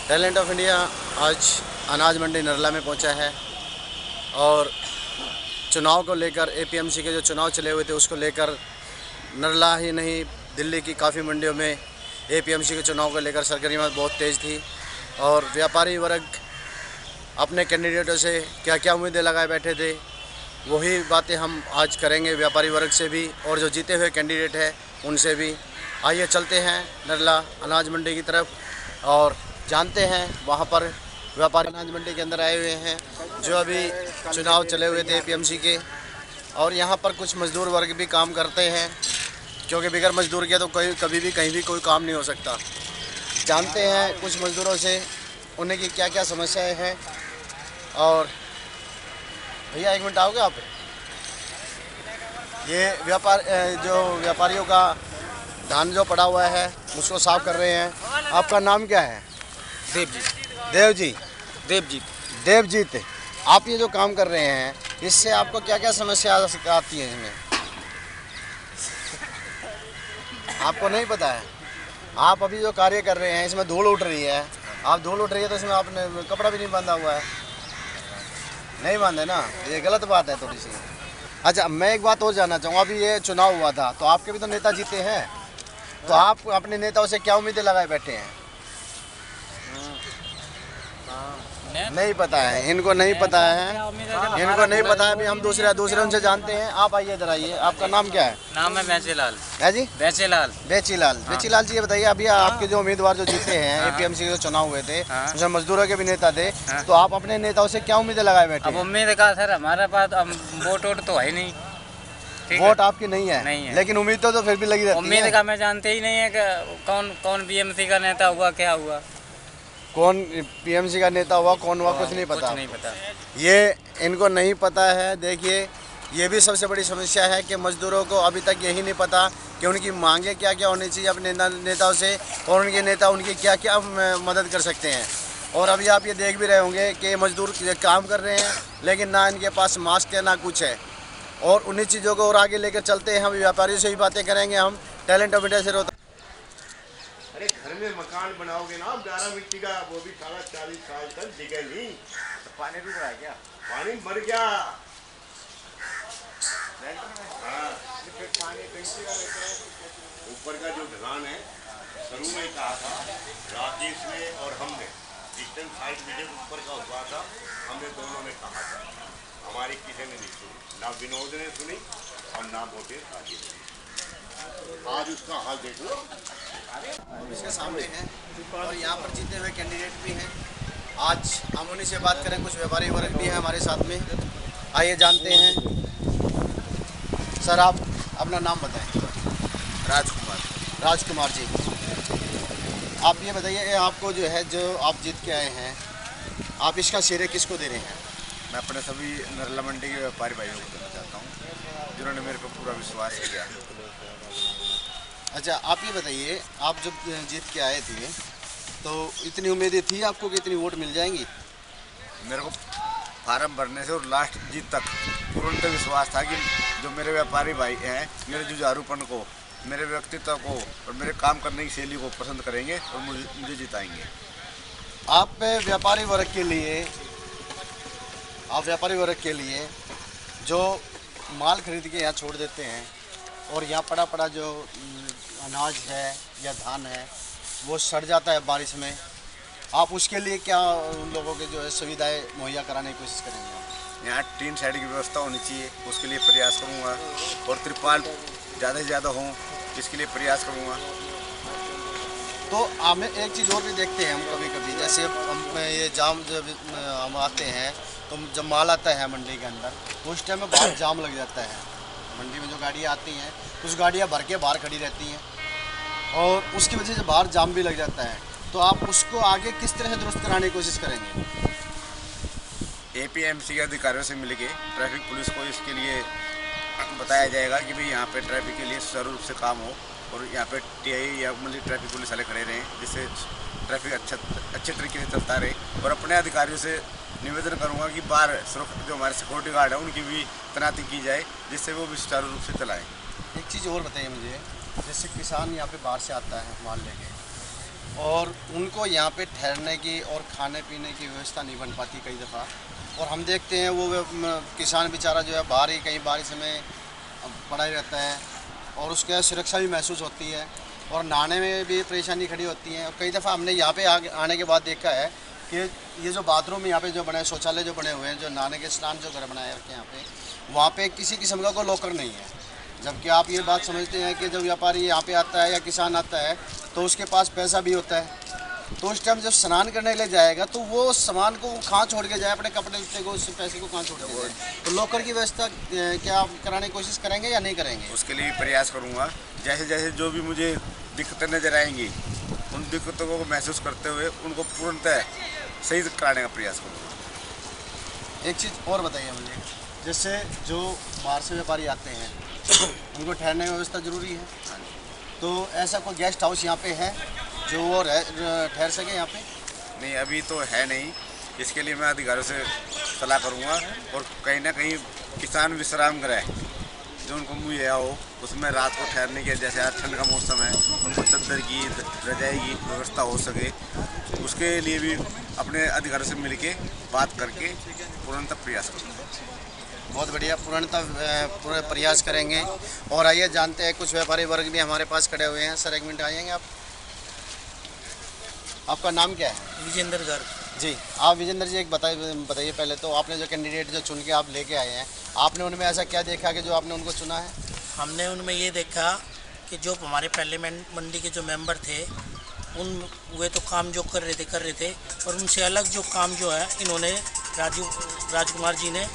Talent of India आज अनाज मंडी नरला में पहुंचा है और चुनाव को लेकर एपीएमसी के जो चुनाव चले हुए थे उसको लेकर नरला ही नहीं दिल्ली की काफ़ी मंडियों में एपीएमसी के चुनाव को लेकर सरगर्मियाँ बहुत तेज़ थी और व्यापारी वर्ग अपने कैंडिडेटों से क्या क्या उम्मीदें लगाए बैठे थे वही बातें हम आज करेंगे व्यापारी वर्ग से भी और जो जीते हुए कैंडिडेट है उनसे भी। आइए चलते हैं नरला अनाज मंडी की तरफ और जानते हैं वहाँ पर व्यापारी अनाज मंडी के अंदर आए हुए हैं जो अभी चुनाव चले हुए थे एपीएमसी के, और यहाँ पर कुछ मज़दूर वर्ग भी काम करते हैं क्योंकि बिगर मजदूर के तो कोई कभी भी कहीं भी कोई काम नहीं हो सकता। जानते हैं कुछ मज़दूरों से उन्हें की क्या क्या समस्याएं हैं। और भैया एक मिनट आओगे आप? ये व्यापारियों का धान जो पड़ा हुआ है उसको साफ कर रहे हैं। आपका नाम क्या है? देवजीत। आप ये जो काम कर रहे हैं इससे आपको क्या क्या समस्या आती है इसमें? आपको नहीं पता है? आप अभी जो कार्य कर रहे हैं इसमें धूल उठ रही है, आप धूल उठ रही है तो इसमें आपने कपड़ा भी नहीं बांधा हुआ है। नहीं बांधे ना, ये गलत बात है थोड़ी सी। अच्छा, मैं एक बात और जानना चाहूँगा, अभी ये चुनाव हुआ था तो आपके भी तो नेता जीते हैं, तो आप अपने नेताओं से क्या उम्मीदें लगाए बैठे हैं? नहीं पता है, इनको नहीं पता है, इनको नहीं पता है। अभी हम दूसरे उनसे जानते हैं। आप आइए इधर आइए। आपका नाम क्या है? नाम है बेचीलाल। है जी? बेचीलाल। बेचीलाल जी, ये बताइए अभी आपके जो उम्मीदवार जो जीते हैं एपीएमसी के जो चुनाव हुए थे उसमें मजदूरों के भी नेता थे, तो आप अपने नेताओं से क्या उम्मीदें लगाए बैठे? अब उम्मीद का सर हमारे पास वोट तो है नहीं। वोट आपकी नहीं है, नहीं है। लेकिन उम्मीद तो फिर भी लगी रहती है। उम्मीद का मैं जानते ही नहीं है कि कौन बीएमसी का नेता हुआ, क्या हुआ, कौन पीएमसी का नेता हुआ, कौन हुआ, कुछ नहीं पता। ये इनको नहीं पता है। देखिए, ये भी सबसे बड़ी समस्या है कि मजदूरों को अभी तक यही नहीं पता कि उनकी मांगें क्या क्या होनी चाहिए अपने नेताओं से और उनके नेता उनकी क्या क्या मदद कर सकते हैं। और अभी आप ये देख भी रहे होंगे कि मजदूर काम कर रहे हैं लेकिन ना इनके पास मास्क है ना कुछ है। और उन्हीं चीज़ों को और आगे लेकर चलते हैं। हम व्यापारियों से ही बातें करेंगे। हम टैलेंट ऑफ इंडिया से रोहतक। अरे घर में मकान बनाओगे ना आप 11 मिट्टी का, वो भी 40 साल तक दिखे नहीं। तो पानी रुक रहा है क्या? पानी मर गया। हाँ, फिर पानी ऊपर का जो ढलान है, शुरू में कहा था राकेश ने और हमने, ईस्टर्न साइड में जब ऊपर का हुआ था हमने दोनों ने कहा था, हमारी किसी ने नहीं सुनी, ना विनोद ने सुनी और ना बोटे साथी ने। आज उसका हाल देख लो, इसके सामने है और यहाँ पर जीते हुए कैंडिडेट भी हैं। आज हम उन्हीं से बात करें। कुछ व्यापारी वर्ग भी हैं हमारे साथ में। आइए जानते हैं। सर, आप अपना नाम बताएं। राजकुमार जी, आप ये बताइए, आपको जो है जो आप जीत के आए हैं, आप इसका श्रेय किसको दे रहे हैं? मैं अपने सभी नरला मंडी के व्यापारी भाइयों को देना चाहता हूँ जिन्होंने मेरे पर पूरा विश्वास किया। अच्छा, आप ये बताइए, आप जब जीत के आए थे तो इतनी उम्मीदें थी आपको कि इतनी वोट मिल जाएंगी? मेरे को फार्म भरने से और लास्ट जीत तक तुरंत विश्वास था कि जो मेरे व्यापारी भाई हैं मेरे जुझारूपन को, मेरे व्यक्तित्व को और मेरे काम करने की शैली को पसंद करेंगे और मुझे जिताएंगे। आप व्यापारी वर्ग के लिए जो माल खरीद के यहाँ छोड़ देते हैं और यहाँ पड़ा जो अनाज है या धान है वो सड़ जाता है बारिश में, आप उसके लिए क्या उन लोगों के जो है सुविधाएं मुहैया कराने की कोशिश करेंगे? यहाँ टीन शेड की व्यवस्था होनी चाहिए, उसके लिए प्रयास करूँगा और त्रिपाल ज़्यादा से ज़्यादा हों इसके लिए प्रयास करूँगा। तो हमें एक चीज़ और भी देखते हैं हम कभी जैसे हम ये जाम जब हम आते हैं तो जब माल आता है मंडी के अंदर तो उस टाइम में बाहर जाम लग जाता है। मंडी में जो गाड़ियाँ आती हैं कुछ गाड़ियाँ भर के बाहर खड़ी रहती हैं और उसकी वजह से बाहर जाम भी लग जाता है, तो आप उसको आगे किस तरह से दुरुस्त कराने की कोशिश करेंगे? एपीएमसी के अधिकारियों से मिलके ट्रैफिक पुलिस को इसके लिए बताया जाएगा कि भाई यहाँ पे ट्रैफिक के लिए सुचारू रूप से काम हो और यहाँ पे टीआई या मतलब ट्रैफिक पुलिस वाले खड़े रहें जिससे ट्रैफिक अच्छे तरीके से चलता रहे। और अपने अधिकारियों से निवेदन करूँगा कि बाहर जो हमारे सिक्योरिटी गार्ड है उनकी भी तैनाती की जाए जिससे वो भी सुचारू रूप से चलाएँ। एक चीज़ और बताइए मुझे, जैसे किसान यहाँ पे बाहर से आता है माल लेके और उनको यहाँ पे ठहरने की और खाने पीने की व्यवस्था नहीं बन पाती कई दफ़ा। और हम देखते हैं वो किसान बेचारा जो है बाहर ही कहीं बारिश में पड़ा ही रहता है और उसके सुरक्षा भी महसूस होती है और नहाने में भी परेशानी खड़ी होती है। और कई दफ़ा हमने यहाँ पे आने के बाद देखा है कि ये जो बाथरूम यहाँ पे जो बने, शौचालय जो बने हुए हैं, जो नहाने के स्नान जो घर बनाए रखे हैं यहाँ पे, वहाँ पे किसी किस्म का कोई लॉकर नहीं है। जबकि आप ये बात समझते हैं कि जब व्यापारी यहाँ पे आता है या किसान आता है तो उसके पास पैसा भी होता है, तो उस टाइम जब स्नान करने के लिए जाएगा तो वो सामान को कहाँ छोड़ के जाए, अपने कपड़े लत्ते को, उस पैसे को कहाँ छोड़ के जाए। तो लॉकर की व्यवस्था क्या आप कराने की कोशिश करेंगे या नहीं करेंगे? उसके लिए प्रयास करूँगा। जैसे जैसे जो भी मुझे दिक्कतें नज़र आएंगी उन दिक्कतों को महसूस करते हुए उनको पूर्णतः सही कराने का प्रयास करूँगा। एक चीज़ और बताइए मुझे, जैसे जो बाहर से व्यापारी आते हैं उनको ठहरने की व्यवस्था ज़रूरी है, तो ऐसा कोई गेस्ट हाउस यहाँ पे है जो वो ठहर सके यहाँ पे? नहीं, अभी तो है नहीं। इसके लिए मैं अधिकारियों से सलाह करूँगा और कहीं ना कहीं किसान विश्राम गृह जो उनको मुहैया हो उसमें रात को ठहरने के, जैसे आज ठंड का मौसम है, उनको चद्दर की, रजाई की व्यवस्था हो सके, उसके लिए भी अपने अधिकारियों से मिलके बात करके पूर्णतः प्रयास करूँगा। बहुत बढ़िया, पूरा प्रयास करेंगे। और आइए जानते हैं, कुछ व्यापारी वर्ग भी हमारे पास खड़े हुए हैं। सर एक मिनट आएंगे आप? आपका नाम क्या है? विजेंद्र गर्ग। जी, आप विजेंद्र जी एक बताइए पहले तो, आपने जो कैंडिडेट जो चुन के आप लेके आए हैं, आपने उनमें ऐसा क्या देखा कि जो आपने उनको चुना है? हमने उनमें ये देखा कि जो हमारे पार्लियामेंट मंडी के जो मेंबर थे वे तो काम जो कर रहे थे और उनसे अलग जो काम जो है इन्होंने राजकुमार जी ने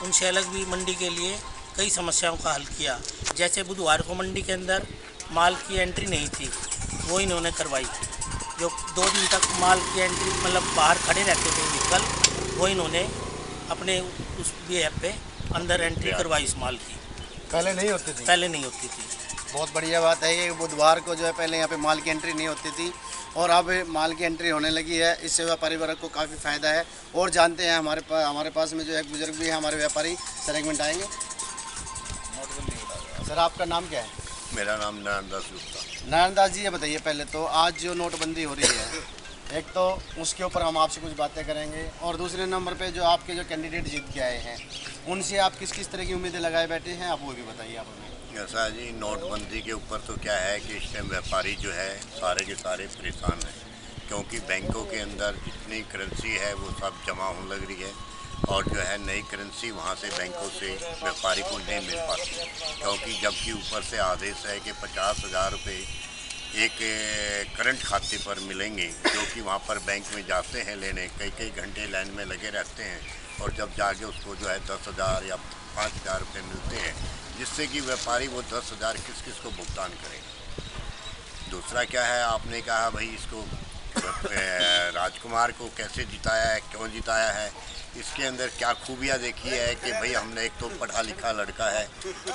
उनसे अलग भी मंडी के लिए कई समस्याओं का हल किया। जैसे बुधवार को मंडी के अंदर माल की एंट्री नहीं थी, वो इन्होंने करवाई। जो 2 दिन तक माल की एंट्री मतलब बाहर खड़े रहते थे व्हीकल, वो इन्होंने अपने उस BF पे अंदर एंट्री करवाई इस माल की। पहले नहीं होती थी? पहले नहीं होती थी। बहुत बढ़िया बात है ये। बुधवार को जो है पहले यहाँ पे माल की एंट्री नहीं होती थी और अब माल की एंट्री होने लगी है। इससे व्यापारी वर्ग को काफ़ी फ़ायदा है। और जानते हैं हमारे पास में जो एक बुजुर्ग भी है हमारे व्यापारी। सर एक मिनट आएंगे? सर आपका नाम क्या है? मेरा नाम नारायणदास गुप्ता। नारायणदास जी, ये बताइए पहले तो, आज जो नोटबंदी हो रही है, एक तो उसके ऊपर हम आपसे कुछ बातें करेंगे और दूसरे नंबर पे जो आपके जो कैंडिडेट जीत के आए हैं उनसे आप किस किस तरह की उम्मीदें लगाए बैठे हैं, आप वो भी बताइए आप हमें। ऐसा जी, नोटबंदी के ऊपर तो क्या है कि इस टाइम व्यापारी जो है सारे के सारे परेशान हैं, क्योंकि बैंकों के अंदर जितनी करेंसी है वो सब जमा होने लग रही है और जो है नई करेंसी वहाँ से बैंकों से व्यापारी को नहीं मिल पाती, क्योंकि जबकि ऊपर से आदेश है कि 50,000 रुपये एक करंट खाते पर मिलेंगे, जो कि वहाँ पर बैंक में जाते हैं लेने, कई घंटे लाइन में लगे रहते हैं और जब जाके उसको जो है 10,000 या 5,000 रुपये मिलते हैं, जिससे कि व्यापारी वो 10,000 किस किस को भुगतान करेगा। दूसरा क्या है, आपने कहा भाई इसको राजकुमार को कैसे जिताया है, क्यों जिताया है, इसके अंदर क्या खूबियाँ देखी है कि भाई हमने एक तो पढ़ा लिखा लड़का है,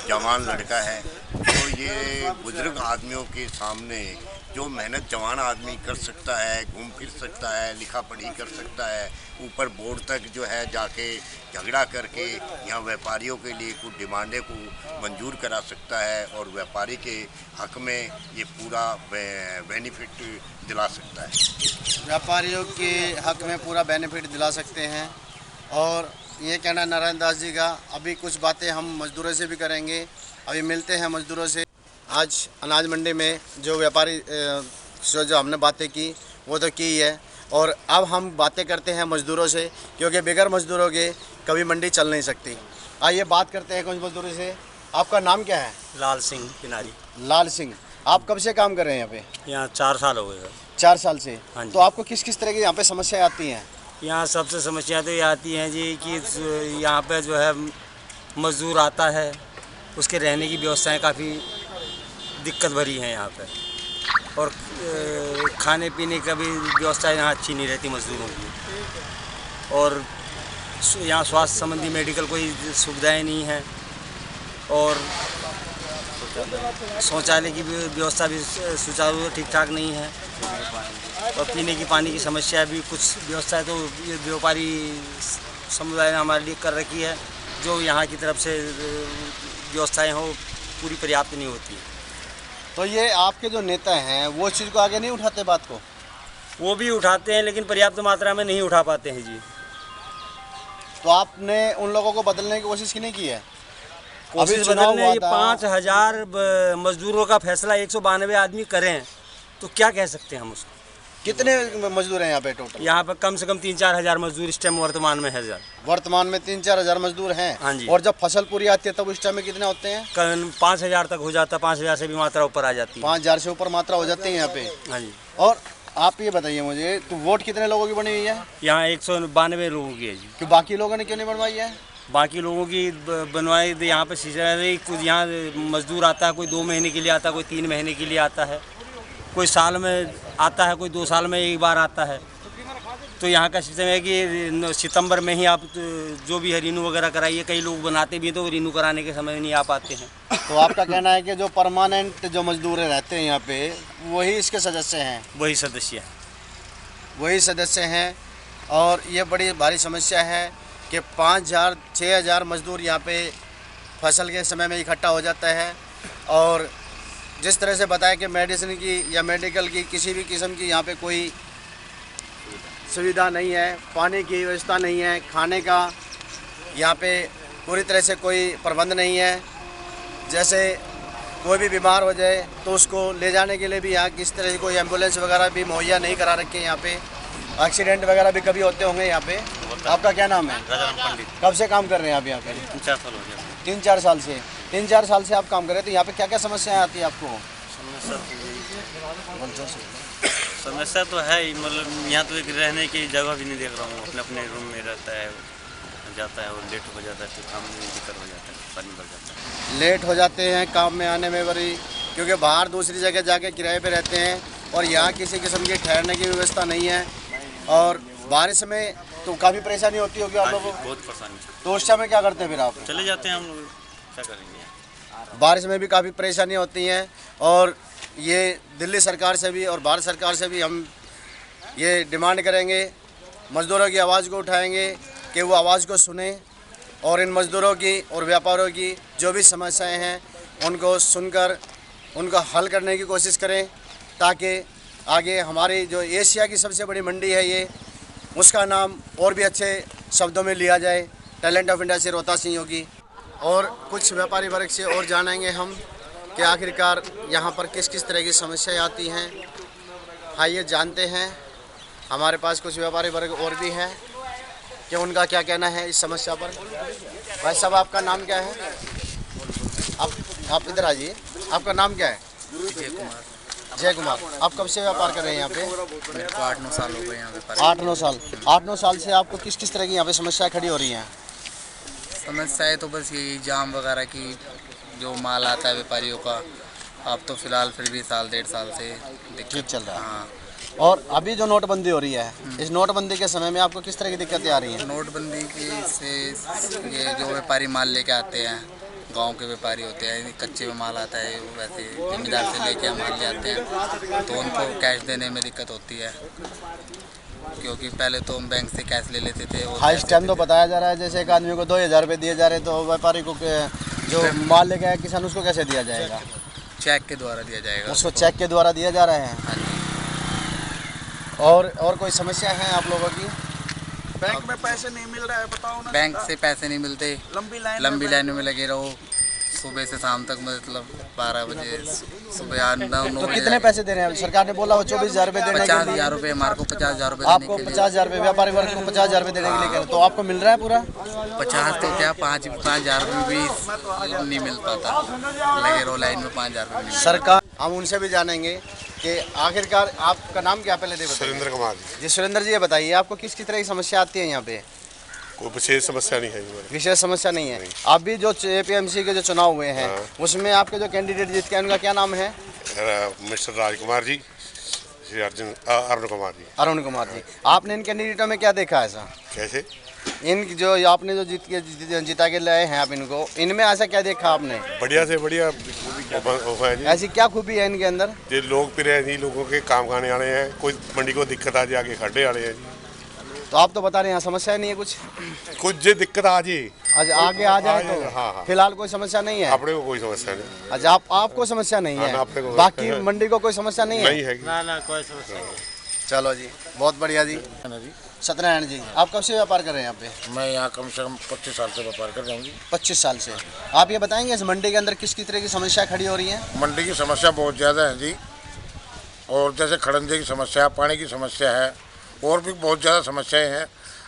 जवान लड़का है, तो ये बुजुर्ग आदमियों के सामने जो मेहनत जवान आदमी कर सकता है, घूम फिर सकता है, लिखा पढ़ी कर सकता है, ऊपर बोर्ड तक जो है जाके झगड़ा करके यहाँ व्यापारियों के लिए कुछ डिमांडे को मंजूर करा सकता है और व्यापारी के हक में ये पूरा बेनिफिट दिला सकता है। व्यापारियों के हक में पूरा बेनिफिट दिला सकते हैं। और ये कहना नारायण दास जी का। अभी कुछ बातें हम मज़दूरों से भी करेंगे, अभी मिलते हैं मज़दूरों से। आज अनाज मंडी में जो व्यापारी जो हमने बातें की वो तो की है, और अब हम बातें करते हैं मज़दूरों से, क्योंकि बगैर मज़दूरों के कभी मंडी चल नहीं सकती। आइए बात करते हैं कुछ मज़दूरों से। आपका नाम क्या है? लाल सिंह किनारी। लाल सिंह, आप कब से काम कर रहे हैं यहाँ पे? यहाँ 4 साल हो गए। 4 साल से? हाँ जी। तो आपको किस किस तरह की यहाँ पे समस्याएं आती हैं? यहाँ सबसे समस्या तो ये आती हैं जी कि यहाँ पे जो है मज़दूर आता है, उसके रहने की व्यवस्थाएं काफ़ी दिक्कत भरी हैं यहाँ पे, और खाने पीने का भी व्यवस्था यहाँ अच्छी नहीं रहती मज़दूरों की, और यहाँ स्वास्थ्य संबंधी मेडिकल कोई सुविधाएं नहीं हैं, और शौचालय की व्यवस्था भी सुचारू ठीक ठाक नहीं है, और पीने की पानी की समस्या भी कुछ व्यवस्था है तो ये व्यापारी समुदाय ने हमारे लिए कर रखी है, जो यहाँ की तरफ से व्यवस्थाएं हो पूरी पर्याप्त नहीं होती। तो ये आपके जो नेता हैं वो इस चीज़ को आगे नहीं उठाते बात को? वो भी उठाते हैं लेकिन पर्याप्त मात्रा में नहीं उठा पाते हैं जी। तो आपने उन लोगों को बदलने की कोशिश की नहीं की है? कोशिश बदलने 5,000 मजदूरों का फैसला 192 आदमी करें तो क्या कह सकते हैं हम उसको। कितने मजदूर हैं यहाँ पे टोटल? यहाँ पर कम से कम 3-4 हज़ार मजदूर इस टाइम वर्तमान में है सर। वर्तमान में 3-4 हज़ार मजदूर हैं। हाँ जी। और जब फसल पूरी आती है तब उस टाइम में कितने होते हैं? 5,000 तक हो जाता, 5,000 से भी मात्रा ऊपर आ जाती है। 5,000 से ऊपर मात्रा हो जाती है यहाँ पे। हाँ जी। और आप ये बताइए मुझे, तो वोट कितने लोगों की बनी हुई है? यहाँ 192 लोगों की है जी। कि बाकी लोगों ने क्यों नहीं बनवाई है? बाकी लोगों की बनवाई यहाँ पे सीजन, कुछ यहाँ मजदूर आता है, कोई 2 महीने के लिए आता है, कोई 3 महीने के लिए आता है, कोई साल में आता है, कोई 2 साल में एक बार आता है। तो यहाँ का सिस्टम है कि सितंबर में ही आप जो भी है रिन्यू वगैरह कराइए। कई लोग बनाते भी हैं तो रिन्यू कराने के समय नहीं आ पाते हैं। तो आपका कहना है कि जो परमानेंट जो मजदूर रहते हैं यहाँ पे वही इसके सदस्य हैं? वही सदस्य हैं। वही सदस्य हैं। और ये बड़ी भारी समस्या है कि 5,000-6,000 मजदूर यहाँ पे फसल के समय में इकट्ठा हो जाता है। और जिस तरह से बताया कि मेडिसिन की या मेडिकल की किसी भी किस्म की यहाँ पे कोई सुविधा नहीं है, पानी की व्यवस्था नहीं है, खाने का यहाँ पे पूरी तरह से कोई प्रबंध नहीं है। जैसे कोई भी बीमार हो जाए तो उसको ले जाने के लिए भी यहाँ किस तरह से कोई एम्बुलेंस वगैरह भी मुहैया नहीं करा रखे हैं। यहाँ पे एक्सीडेंट वगैरह भी कभी होते होंगे यहाँ पे। आपका क्या नाम है? पंडित। कब से काम कर रहे हैं आप यहाँ पे? 3-4 साल हो गया। 3-4 साल से। 3-4 साल से आप काम कर रहे हैं, तो यहाँ पे क्या क्या समस्याएं आती है आपको? समस्या तो है ही, मतलब यहाँ तो एक रहने की जगह भी नहीं देख रहा हूँ। अपने अपने रूम में रहता है, जाता है और लेट हो जाता है, तो काम में दिक्कत हो जाता है, पानी भर जाता है। लेट हो जाते हैं काम में आने में बड़ी, क्योंकि बाहर दूसरी जगह जाके किराए पे रहते हैं और यहाँ किसी किस्म की ठहरने की व्यवस्था नहीं है। और बारिश में तो काफ़ी परेशानी होती होगी आप लोगों को? बहुत परेशानी। तो उस समय क्या करते हैं फिर आप? चले जाते हैं हम लोग, क्या करेंगे। बारिश में भी काफ़ी परेशानी होती हैं। और ये दिल्ली सरकार से भी और भारत सरकार से भी हम ये डिमांड करेंगे, मज़दूरों की आवाज़ को उठाएंगे कि वो आवाज़ को सुने और इन मज़दूरों की और व्यापारियों की जो भी समस्याएं हैं उनको सुनकर उनका हल करने की कोशिश करें, ताकि आगे हमारी जो एशिया की सबसे बड़ी मंडी है ये, उसका नाम और भी अच्छे शब्दों में लिया जाए, टैलेंट ऑफ इंडिया से रोहतास सिंह होगी। और कुछ व्यापारी वर्ग से और जानेंगे हम कि आखिरकार यहाँ पर किस किस तरह की समस्याएं आती हैं। आइए जानते हैं। हमारे पास कुछ व्यापारी वर्ग और भी हैं कि उनका क्या कहना है इस समस्या पर। भाई साहब, आपका नाम क्या है? आप इधर आइए। आपका नाम क्या है? जय कुमार। आप कब से व्यापार कर रहे हैं यहाँ पे? मेरे को 8-9 साल हो गए यहाँ पे। 8-9 साल। 8-9 साल से आपको किस किस तरह की यहाँ पे समस्याएं खड़ी हो रही हैं? समस्याएं तो बस यही जाम वगैरह की, जो माल आता है व्यापारियों का। अब तो फिलहाल फिर भी 1-1.5 साल से ठीक चल रहा है। हाँ। और अभी जो नोटबंदी हो रही है, इस नोटबंदी के समय में आपको किस तरह की दिक्कतें आ रही हैं? नोटबंदी की से ये जो व्यापारी माल लेके आते हैं, गांव के व्यापारी होते हैं, कच्चे में माल आता है, वैसे जमींदार से लेके माल ले आते हैं, तो उनको कैश देने में दिक्कत होती है। क्योंकि पहले तो हम बैंक से कैश ले लेते थे। हाँ, इस टाइम तो बताया जा रहा है जैसे एक आदमी को 2,000 रुपये दिए जा रहे हैं, तो व्यापारी को जो माल लेके आया किसान, उसको कैसे दिया जाएगा? चेक के द्वारा दिया जाएगा। उसको चेक के द्वारा दिया जा रहे हैं। हाँ जी। और कोई समस्या है आप लोगों की? बैंक में पैसे नहीं मिल रहा है, बताओ ना। बैंक से पैसे नहीं मिलते, लंबी लाइन में लगे रहो सुबह से शाम तक, मतलब 12 बजे सुबह 8-9 तो कितने पैसे दे रहे हैं? सरकार ने बोला हो 24,000 रुपये देने के लिए। 50,000 रुपये हमारे को 50,000 रुपये आपको 50,000 रुपये, व्यापारी वर्ग को 50,000 रुपये देने के लिए कह रहे हैं। तो आपको मिल रहा है पूरा? 50 तो क्या, 5,000 रुपये भी नहीं मिल पाता। लगे रहो लाइन में, 5,000 रुपये। सरकार, हम उनसे भी जानेंगे कि आखिरकार आपका नाम क्या, पहले दे बताइए। सुरेंद्र कुमार जी सुरेंद्र जी, ये बताइए आपको किस किस तरह की समस्या आती है यहाँ पे? कोई विशेष समस्या नहीं है। विशेष समस्या नहीं है। आप भी जो APMC के जो चुनाव हुए हैं, उसमें आपके जो कैंडिडेट जीत के, उनका क्या नाम है? मिस्टर राजकुमार जी, श्री अरुण कुमार जी। अरुण कुमार जी। आपने इन कैंडिडेटों में क्या देखा ऐसा? कैसे? इन जो आपने जो जिता के लाए हैं आप, इनको इनमें ऐसा क्या देखा आपने? बढ़िया से बढ़िया है जी। ऐसी क्या खूबी है इनके अंदर? ये लोग फिर हैं जी, लोगों के काम खाने वाले हैं। कोई मंडी को दिक्कत आ जाए, आगे खड़े वाले हैं जी। तो आप तो बता रहे हैं यहाँ समस्या नहीं है कुछ जे दिक्कत आ जाए, आगे आ जाए तो। हाँ। फिलहाल कोई समस्या नहीं है अपने को कोई समस्या नहीं। अच्छा, आपको समस्या नहीं है, बाकी मंडी को कोई समस्या नहीं है? नहीं है। ना कोई समस्या नहीं। चलो जी, बहुत बढ़िया जी। सत्यनारायण जी, आप कब से व्यापार कर रहे हैं यहाँ पे? मैं यहाँ कम से कम 25 साल से व्यापार कर रहा हूँ जी। 25 साल से। आप ये बताएंगे इस मंडी के अंदर किस किस तरह की समस्या खड़ी हो रही है? मंडी की समस्या बहुत ज़्यादा है जी, और जैसे खड़ंजे की समस्या, पानी की समस्या है, और भी बहुत ज़्यादा समस्याएं हैं।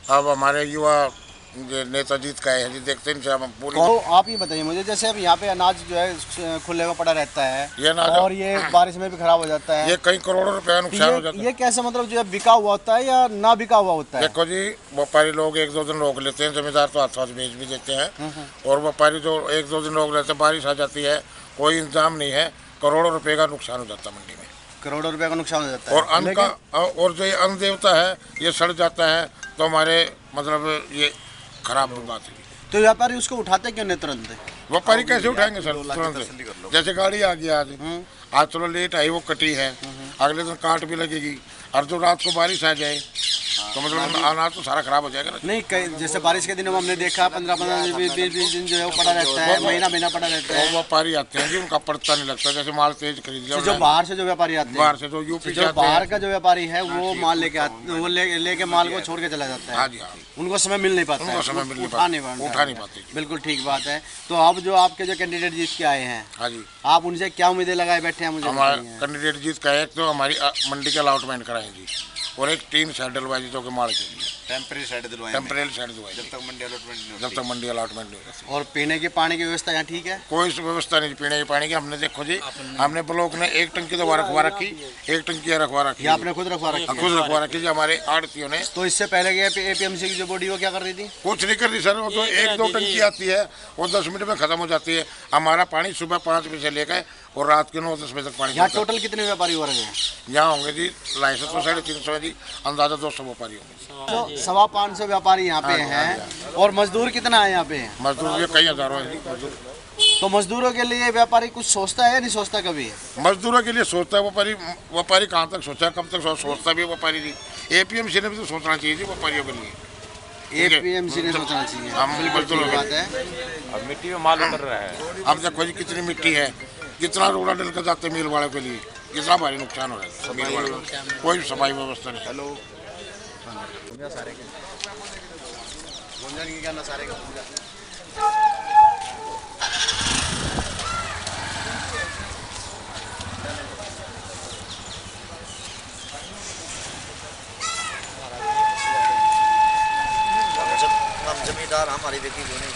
अब हमारे युवा नेता जीत का है जी, देखते हैं हम पूरी। तो आप ये बताइए मुझे, जैसे अब यहाँ पे अनाज जो है खुले में पड़ा रहता है, ये अनाज और ये बारिश में भी खराब हो जाता है, ये कई करोड़ों रुपए का नुकसान हो जाता है। ये कैसे मतलब जो है बिका हुआ होता है या ना बिका हुआ होता है? देखो जी, व्यापारी लोग 1-2 दिन रोक लेते हैं, जमींदार तो हाथ बेच भी देते हैं, और व्यापारी जो 1-2 दिन रोक लेते हैं, बारिश आ जाती है, कोई इंतजाम नहीं है, करोड़ों रुपए का नुकसान हो जाता है मंडी में। करोड़ों रुपए का नुकसान हो जाता है। और अन्न का, और जो ये अन्न देवता है ये सड़ जाता है, तो हमारे मतलब ये खराब बात है। तो व्यापारी उसको उठाते क्यों नहीं तुरंत? व्यापारी कैसे उठाएंगे सर तुरंत? जैसे गाड़ी आ गई आज चलो लेट आई, वो कटी है, अगले दिन काट भी लगेगी, और जो रात को बारिश आ जाए तो मतलब अनाज तो सारा खराब हो जाएगा ना। नहीं, जैसे बारिश के दिनों में हमने देखा 15-15 20 दिन जो है वो पड़ा रहता है, महीना पड़ा रहता है। वो व्यापारी आते हैं जी, उनका पड़ता नहीं लगता, जैसे माल तेज खरीद लिया। जो बाहर से जो व्यापारी आते हैं, बाहर से जो यूपी जो बाहर का जो व्यापारी है वो माल लेके आते, वो लेके माल को छोड़ के चला जाता है। हाँ जी, हाँ, उनको समय मिल नहीं पाता, उठा नहीं पाते। बिल्कुल ठीक बात है। तो अब जो आपके जो कैंडिडेट जीत के आए हैं, हाँ जी, आप उनसे क्या उम्मीदें लगाए बैठे हैं? मुझे हमारा कैंडिडेट जीत का एक तो हमारी मंडी का अलॉटमेंट कराएं जी, और एक 3 शेड डलवाई जो कि माल के लिए टेम्परेरी शेड दिलवाएं, जब तक मंडी अलॉटमेंट नहीं होती। और पीने के पानी की व्यवस्था यहाँ ठीक है? कोई व्यवस्था नहीं पीने के पानी की। हमने देखो जी, हमने ब्लॉक ने 1 टंकी तो रखवा रखी, 1 टंकी रखवा रखी। आपने खुद रखवा रखी जी, हमारे आड़तियों ने। तो इससे पहले के APMC की जो बॉडी वो क्या कर रही थी? कुछ नहीं कर रही सर, वो तो 1-2 टंकी आती है, वो 10 मिनट में खत्म हो जाती है। हमारा पानी सुबह 5 बजे से लेकर और रात के 9-10 बजे तक पानी। यहाँ टोटल कितने व्यापारी वर्ग हैं? यहाँ होंगे जी लाइसेंस तो 350 है जी, अंदाजा 200 व्यापारी होंगे। तो 550 व्यापारी यहाँ पे हैं, और मजदूर कितना है यहाँ पे? मजदूर ये कई हजारों है जी मजदूर। तो मजदूरों के लिए व्यापारी कुछ सोचता है या नहीं सोचता कभी? मजदूरों के लिए सोचता है व्यापारी कहाँ तक सोचा, कब तक सोचता भी व्यापारी जी। APMC ने भी तो सोचना चाहिए जी व्यापारियों के लिए। APMC ने सोचना चाहिए। हम मजदूरों की बात है। अब मिट्टी में माल उतर रहा है। अब देखो जी कितनी मिट्टी है, कितना रोड़ा डल कर जाते मिल वालों के लिए, कितना भारी नुकसान हो रहा है मिल वालों को। कोई सफाई व्यवस्था नहीं। हेलो हम जमींदार हमारी देखी नहीं।